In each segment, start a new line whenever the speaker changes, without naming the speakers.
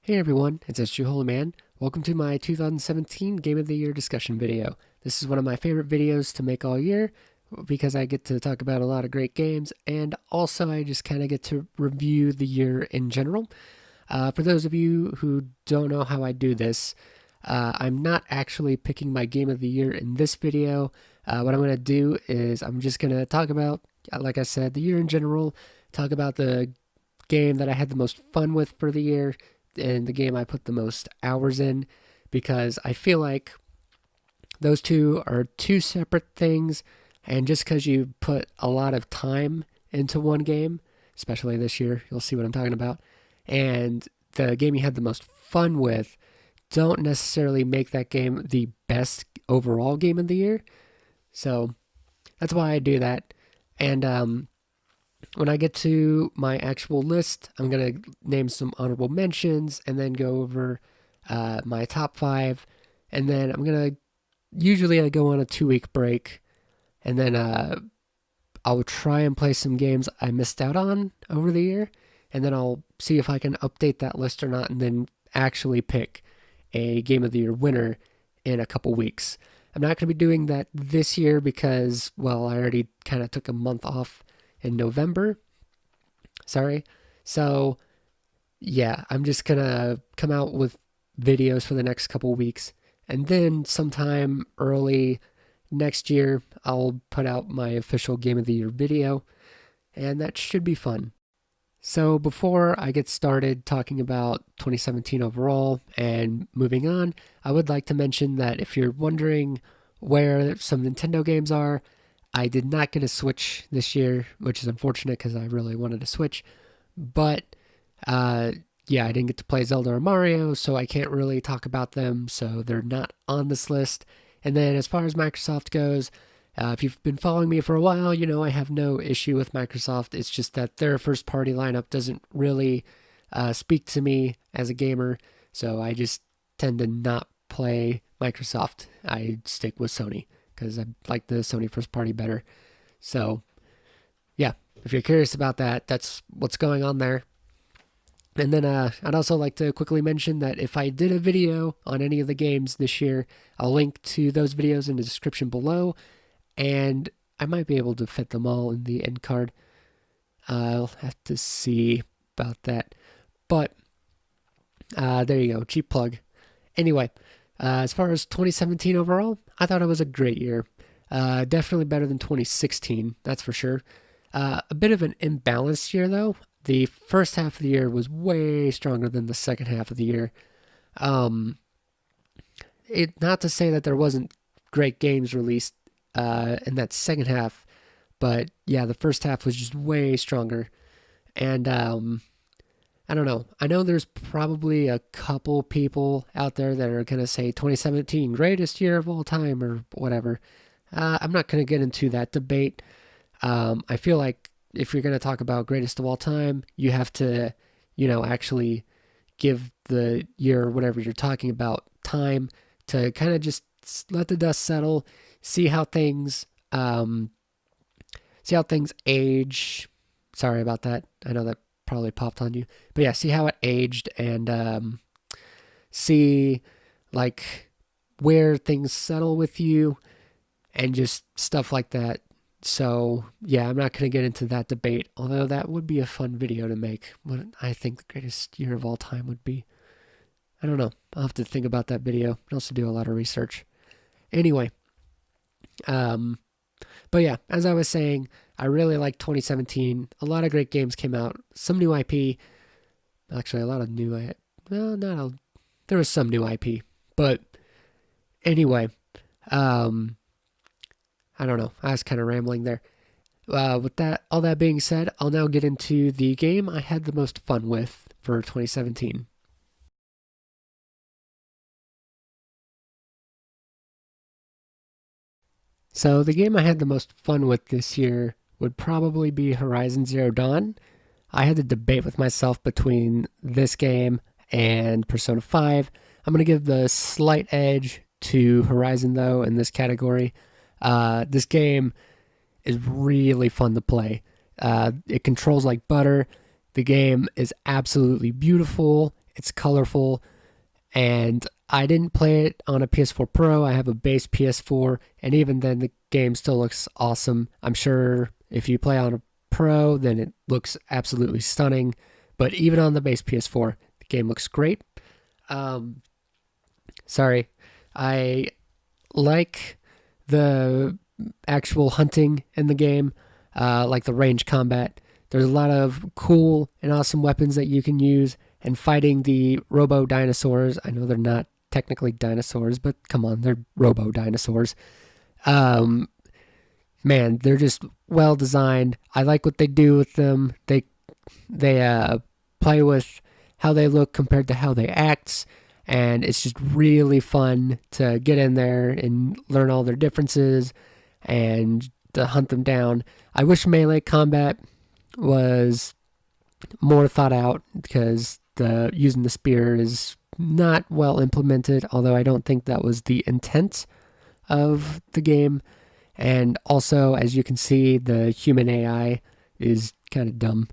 Hey everyone, it's SG Holy Man. Welcome to my 2017 Game of the Year discussion video. This is one of my favorite videos to make all year because I get to talk about a lot of great games and also I just kind of get to review the year in general. For those of you who don't know how I do this, I'm not actually picking my Game of the Year in this video. What I'm going to do is I'm just going to talk about, like I said, the year in general, talk about the game that I had the most fun with for the year and the game I put the most hours in because I feel like those two are two separate things. And just because you put a lot of time into one game, especially this year, you'll see what I'm talking about, and the game you had the most fun with, don't necessarily make that game the best overall game of the year. So that's why I do that. And when I get to my actual list, I'm going to name some honorable mentions and then go over my top five. And then I'm going to, usually I go on a 2 week break. And then I'll try and play some games I missed out on over the year. And then I'll see if I can update that list or not and then actually pick a Game of the Year winner in a couple weeks. I'm not going to be doing that this year because, well, I already kind of took a month off in November. Sorry. So, yeah, I'm just going to come out with videos for the next couple weeks. And then sometime early next year, I'll put out my official Game of the Year video. And that should be fun. So, before I get started talking about 2017 overall and moving on, I would like to mention that if you're wondering where some Nintendo games are, I did not get a Switch this year, which is unfortunate because I really wanted a Switch. But yeah, I didn't get to play Zelda or Mario, so I can't really talk about them, so they're not on this list. And then as far as Microsoft goes, if you've been following me for a while, you know I have no issue with Microsoft. It's just that their first party lineup doesn't really speak to me as a gamer, so I just tend to not play Microsoft. I stick with Sony because I like the Sony first party better. So, yeah, if you're curious about that, that's what's going on there. And then I'd also like to quickly mention that if I did a video on any of the games this year, I'll link to those videos in the description below, and I might be able to fit them all in the end card. I'll have to see about that. But there you go, cheap plug. Anyway, as far as 2017 overall, I thought it was a great year. Definitely better than 2016, that's for sure. A bit of an imbalanced year, though. The first half of the year was way stronger than the second half of the year. Um, not to say that there wasn't great games released in that second half, but yeah, the first half was just way stronger. And I don't know. I know there's probably a couple people out there that are gonna say 2017 greatest year of all time or whatever. I'm not gonna get into that debate. I feel like if you're going to talk about greatest of all time, you have to, actually give the year, whatever you're talking about, time to kind of just let the dust settle, see how things, see how things age. Sorry about that. I know that probably popped on you, but yeah, see how it aged and see like where things settle with you and just stuff like that. So, yeah, I'm not going to get into that debate, although that would be a fun video to make. What I think the greatest year of all time would be. I don't know. I'll have to think about that video. I also do a lot of research. Anyway, um, but yeah, as I was saying, I really like 2017. A lot of great games came out. Some new IP. Actually, a lot of new. Well, not a. There was some new IP, but anyway, um, I don't know. I was kind of rambling there. With that, all that being said, I'll now get into the game I had the most fun with for 2017. So the game I had the most fun with this year would probably be Horizon Zero Dawn. I had to debate with myself between this game and Persona 5. I'm going to give the slight edge to Horizon, though, in this category. This game is really fun to play. It controls like butter. The game is absolutely beautiful. It's colorful, and I didn't play it on a PS4 Pro. I have a base PS4, and even then, the game still looks awesome. I'm sure if you play on a Pro, then it looks absolutely stunning. But even on the base PS4, the game looks great. Um, Sorry, I like the actual hunting in the game, like the range combat. There's a lot of cool and awesome weapons that you can use, and fighting the robo dinosaurs. I know they're not technically dinosaurs, but come on, they're robo dinosaurs. Um, Man, they're just well designed. I like what they do with them. They play with how they look compared to how they act, and it's just really fun to get in there and learn all their differences and to hunt them down. I wish melee combat was more thought out because the using the spear is not well implemented, although I don't think that was the intent of the game. And also, as you can see, the human AI is kind of dumb.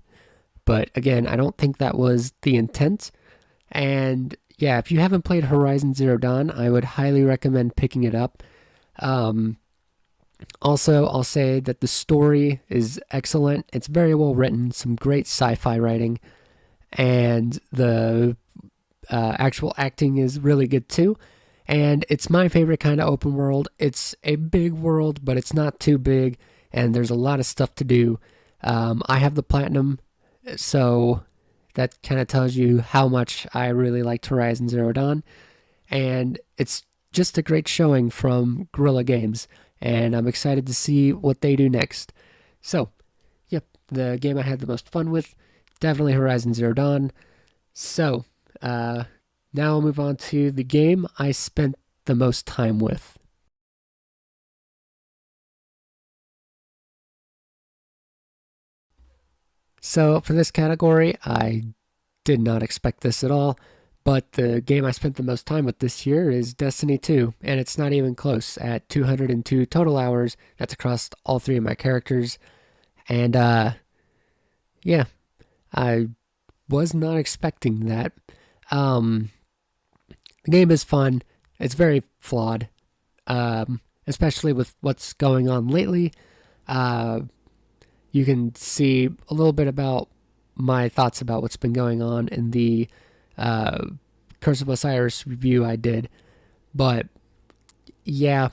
But again, I don't think that was the intent. And yeah, if you haven't played Horizon Zero Dawn, I would highly recommend picking it up. Um, Also, I'll say that the story is excellent. It's very well written, some great sci fi writing, and the actual acting is really good too. And it's my favorite kind of open world. It's a big world, but it's not too big, and there's a lot of stuff to do. I have the platinum, so that kind of tells you how much I really liked Horizon Zero Dawn. And it's just a great showing from Guerrilla Games, and I'm excited to see what they do next. So, yep, the game I had the most fun with, definitely Horizon Zero Dawn. So, now I'll move on to the game I spent the most time with. So, for this category, I did not expect this at all, but the game I spent the most time with this year is Destiny 2, and it's not even close at 202 total hours. That's across all three of my characters. And yeah, I was not expecting that. Um, the game is fun. It's very flawed, especially with what's going on lately. Uh, you can see a little bit about my thoughts about what's been going on in the uh, Curse of Osiris review I did. But yeah,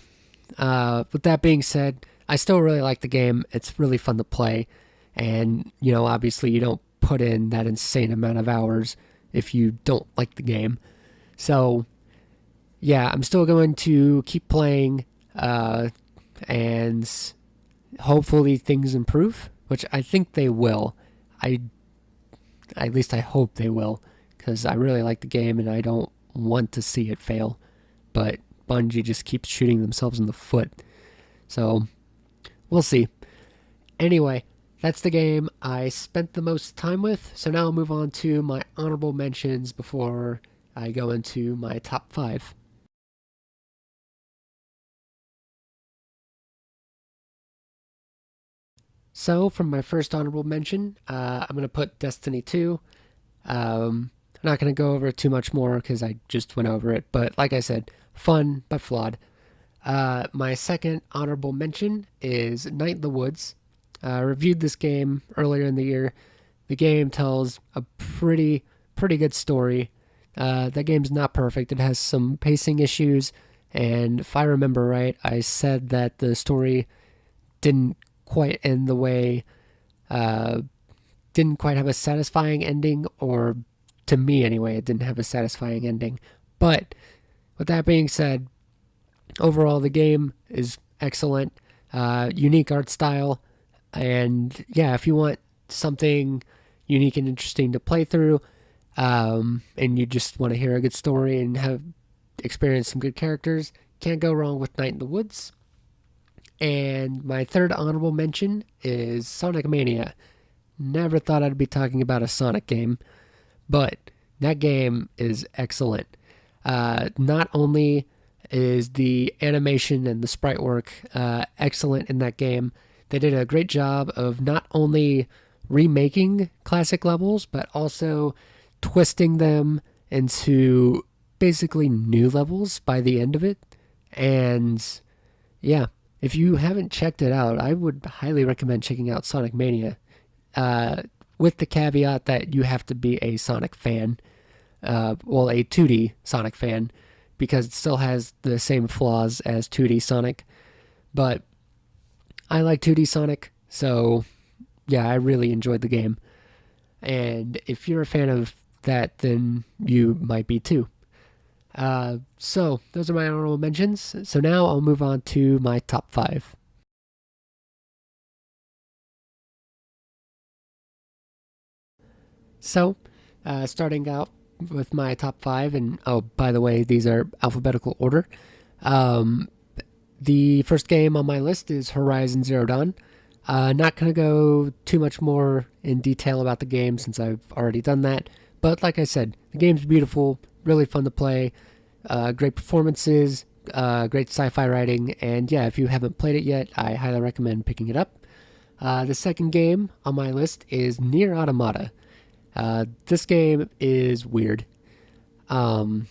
with that being said, I still really like the game. It's really fun to play. And, obviously you don't put in that insane amount of hours if you don't like the game. So, yeah, I'm still going to keep playing, and hopefully things improve, which I think they will. I At least I hope they will, because I really like the game and I don't want to see it fail. But Bungie just keeps shooting themselves in the foot. So, we'll see. Anyway, that's the game I spent the most time with. So now I'll move on to my honorable mentions before I go into my top 5. So, from my first honorable mention, I'm going to put Destiny 2. I'm not going to go over it too much more because I just went over it. But like I said, fun but flawed. My second honorable mention is Night in the Woods. I reviewed this game earlier in the year. The game tells a pretty good story. That game's not perfect. It has some pacing issues, and if I remember right, I said that the story didn't quite end the way, uh, didn't quite have a satisfying ending, or to me anyway, it didn't have a satisfying ending. But with that being said, overall the game is excellent, unique art style, and yeah, if you want something unique and interesting to play through, and you just want to hear a good story and have experienced some good characters, can't go wrong with Night in the Woods. And my third honorable mention is Sonic Mania. Never thought I'd be talking about a Sonic game, but that game is excellent. Not only is the animation and the sprite work excellent in that game, they did a great job of not only remaking classic levels, but also twisting them into basically new levels by the end of it. And yeah, if you haven't checked it out, I would highly recommend checking out Sonic Mania, uh, with the caveat that you have to be a Sonic fan, well, a 2D Sonic fan, because it still has the same flaws as 2D Sonic. But I like 2D Sonic, so yeah, I really enjoyed the game. And if you're a fan of that, then you might be too. So those are my honorable mentions. So now I'll move on to my top five. So, starting out with my top five, and oh, by the way, these are alphabetical order. Um, the first game on my list is Horizon Zero Dawn. Not going to go too much more in detail about the game since I've already done that. But like I said, the game's beautiful, really fun to play, great performances, great sci fi writing, and yeah, if you haven't played it yet, I highly recommend picking it up. The second game on my list is Nier Automata. This game is weird. Um,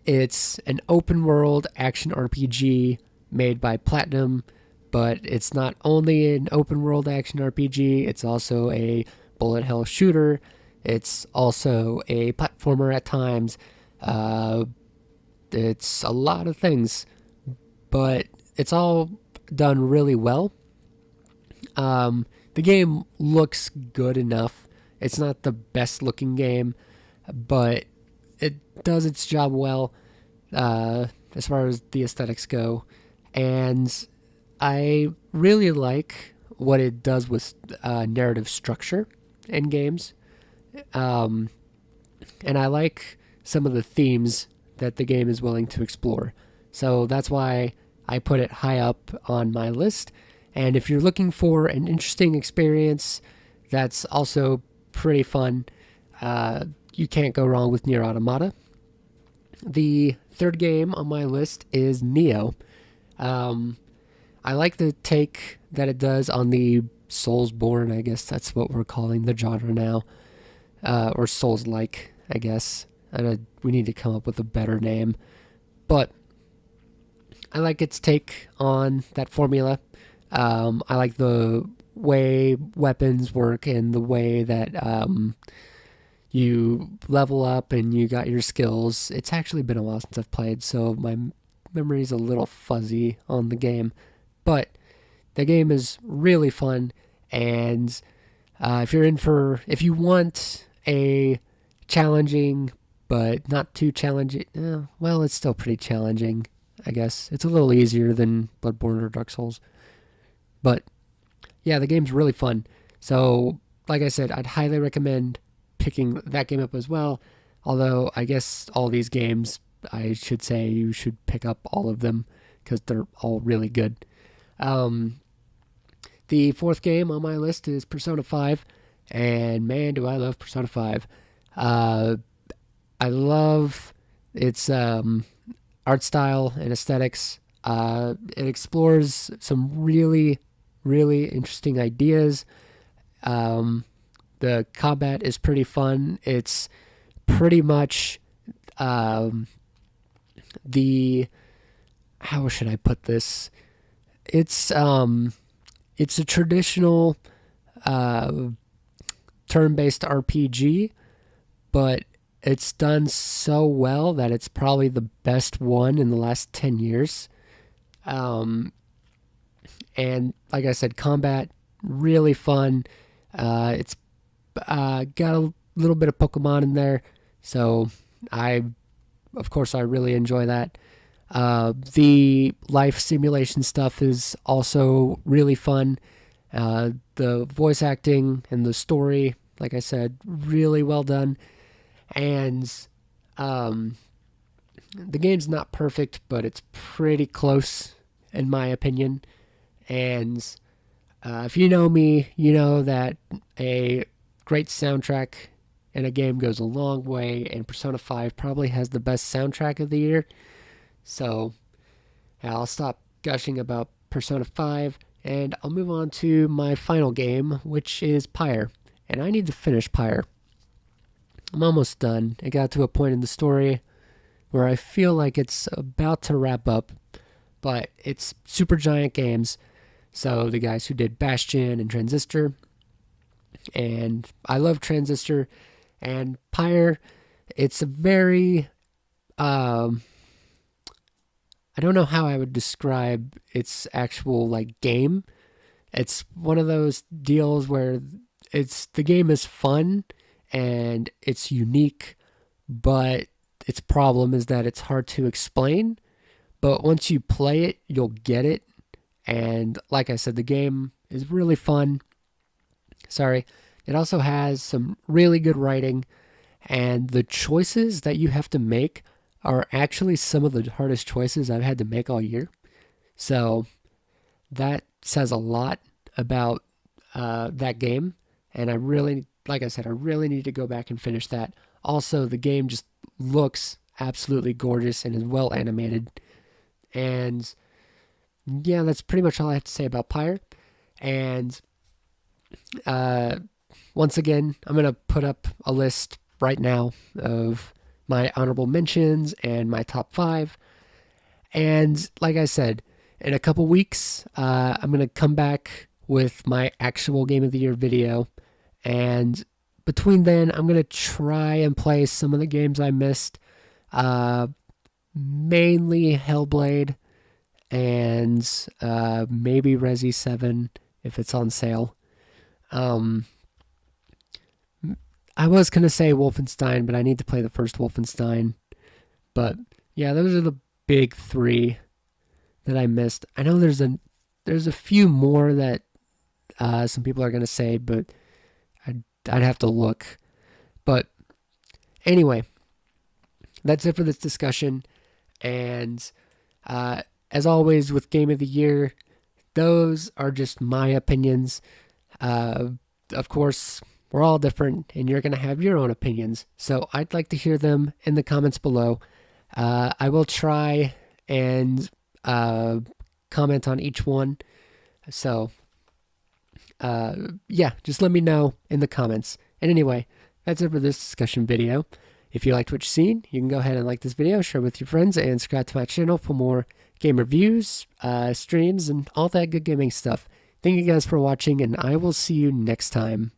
it's an open world action RPG made by Platinum, but it's not only an open world action RPG, it's also a bullet hell shooter. It's also a platformer at times. Uh, it's a lot of things, but it's all done really well. The game looks good enough. It's not the best looking game, but it does its job well, as far as the aesthetics go. And I really like what it does with narrative structure in games. Um, and I like some of the themes that the game is willing to explore. So that's why I put it high up on my list. And if you're looking for an interesting experience that's also pretty fun, you can't go wrong with Nier Automata. The third game on my list is Neo. Um, I like the take that it does on the Soulsborne, I guess that's what we're calling the genre now, or Souls-like, I guess. We need to come up with a better name, but I like its take on that formula. I like the way weapons work and the way that you level up and you got your skills. It's actually been a while since I've played, so my memory's a little fuzzy on the game. But the game is really fun, and if you want a challenging but not too challenging, well, it's still pretty challenging, I guess. It's a little easier than Bloodborne or Dark Souls. But yeah, the game's really fun. So, like I said, I'd highly recommend picking that game up as well. Although, I guess all these games, I should say you should pick up all of them because they're all really good. Um, the fourth game on my list is Persona 5. And man, do I love Persona 5. I love its art style and aesthetics. It explores some really, really interesting ideas. Um, the combat is pretty fun. It's pretty much um, the how should I put this? It's a traditional uh, turn-based RPG, but it's done so well that it's probably the best one in the last 10 years. Um, and like I said, combat really fun. It's got a little bit of Pokemon in there, so I, of course, I really enjoy that. The life simulation stuff is also really fun. The voice acting and the story, like I said, really well done. And um, the game's not perfect, but it's pretty close, in my opinion. And if you know me, you know that a great soundtrack in a game goes a long way, and Persona 5 probably has the best soundtrack of the year. So I'll stop gushing about Persona 5 and I'll move on to my final game, which is Pyre. And I need to finish Pyre. I'm almost done. It got to a point in the story where I feel like it's about to wrap up, but it's Supergiant Games. So the guys who did Bastion and Transistor, and I love Transistor and Pyre. It's a very I don't know how I would describe its actual like game. It's one of those deals where the game is fun and it's unique, but its problem is that it's hard to explain. But once you play it, you'll get it. And like I said, the game is really fun. Sorry. It also has some really good writing, and the choices that you have to make are actually some of the hardest choices I've had to make all year. So that says a lot about that game. And I really, like I said, I really need to go back and finish that. Also, the game just looks absolutely gorgeous and is well animated. And yeah, that's pretty much all I have to say about Pyre. And uh, once again, I'm going to put up a list right now of my honorable mentions and my top five. And like I said, in a couple weeks, I'm going to come back with my actual Game of the Year video. And between then, I'm going to try and play some of the games I missed. Mainly Hellblade and maybe Resi 7 if it's on sale. Um, I was going to say Wolfenstein, but I need to play the first Wolfenstein. But yeah, those are the big three that I missed. I know there's a few more that some people are going to say, but I'd have to look. But anyway, that's it for this discussion. And as always with Game of the Year, those are just my opinions. Of course, we're all different, and you're going to have your own opinions. So I'd like to hear them in the comments below. I will try and comment on each one. So, yeah, just let me know in the comments. And anyway, that's it for this discussion video. If you liked what you've seen, you can go ahead and like this video, share it with your friends, and subscribe to my channel for more game reviews, streams, and all that good gaming stuff. Thank you guys for watching, and I will see you next time.